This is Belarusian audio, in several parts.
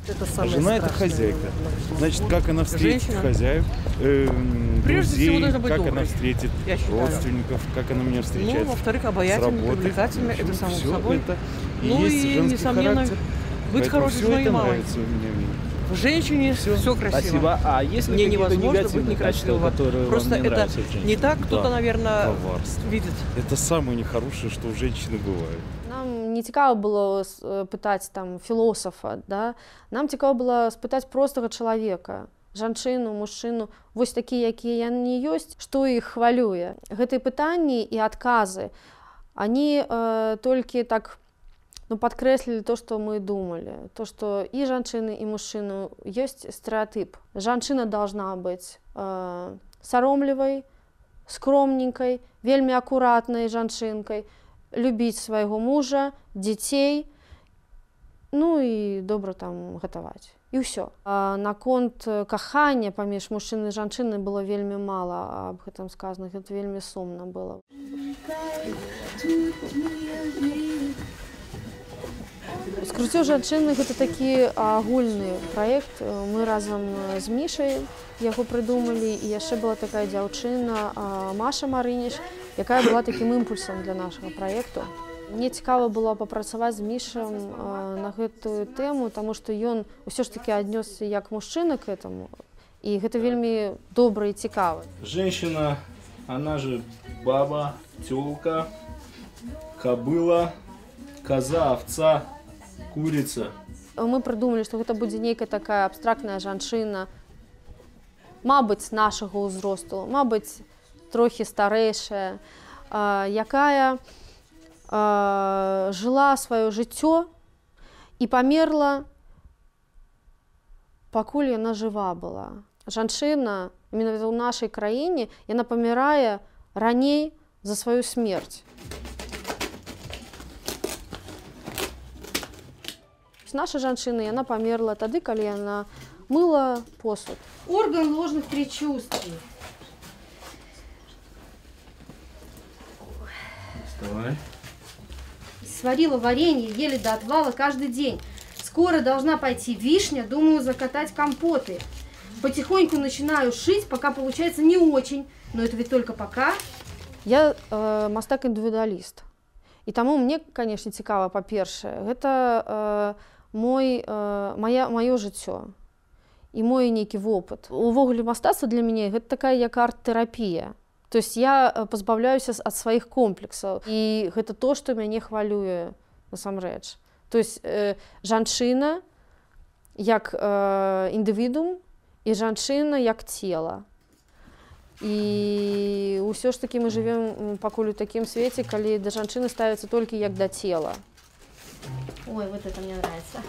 Это А жена это хозяйка. Значит, как она встретит Женщина. хозяев, друзей, всего должна быть как доброй, она встретит я считаю. родственников, как она меня встречает. Ну, во-вторых, с обаятельная, работы. привлекательная, В общем, это само всё собой. это и Ну есть и, женский несомненно, характер. быть Поэтому хорошей всё женой и это мамой. нравится у меня в ней. В женщине все красиво. Спасибо. А если Мне какие-то невозможно быть негативные качества, некрасивым. которые Просто вам не это нравятся в женщине? не так кто-то, Да. наверное, Коварство. видит. Это самое нехорошее, что у женщины бывает. Нам не цікаво було спитати там філосафа, да? Нам цікаво було спитати простого чалавека, жанчыну, мужчыну, вось такія, якія яны ёсць, што іх хвалюе. Гэтыя пытанні і адказы, они толькі так падкрэслілі то, што мы думалі, то, што і жанчыны, і мужчыну ёсць стэеатып. Жанчына должна быць саромлівай, скромненькай, вельмі акуратнай жанчынкай, любіць свайго мужа, дзяцей, ну і добра там гатаваць. І ўсё. Наконт кахання паміж мужчынай і жанчынай было вельмі мала аб гэтым сказана, гэта вельмі сумна было. Скруцёў жанчыны гэта такі агульны праект. Мы разам з Мішай яго прыдумалі, і яшчэ была такая дзяўчына Маша Марыніш, якая была такім імпульсам для нашага праекту. Мне цікава было папрацаваць з Мішам на гэтую тэму, таму што ён усё ж такі аднёсся як мужчына к этому, і гэта вельмі добра і цікава. Женщина, она же баба, тёлка, кобыла, коза, овца, курица. Мы прыдумалі, што гэта будзе нейкая такая абстрактная жанчына, мабыць, нашага ўзросту, мабыць, трохі старэйшая, якая жыла сваё жыццё і памерла, пакуль яна жыва была. Жанчына, менавіта ў нашай краіне, яна памірае раней за сваю смерць. Наша жанчына, яна памерла тады, калі яна мыла посуд. Орган ложных предчувствий. Вставай. Сварила варенье, ели до отвала каждый день. Скоро должна пойти вишня, думаю закатать компоты. Потихоньку начинаю шить, пока получается не очень, но это ведь только пока. Я мастак-індывідуаліст. І таму мне, канешне, цікава, па-першае, гэта маё жыццё і мой нейкі вопыт. Увогуле мастацтва для мяне гэта такая як арт-тэрапія. То есть я пазбаўляюся ад сваіх комплексаў. І гэта то, што мяне хвалюе насамрэч. То есть жанчына як індывідуум і жанчына як цела. І ўсё ж такі мы жывем пакуль у такім свеце, калі да жанчыны ставіцца толькі як да цела. Ой, вот это мне нравится.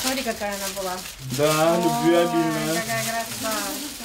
Смотри, какая она была. Да, любвеобильная. Какая красавица.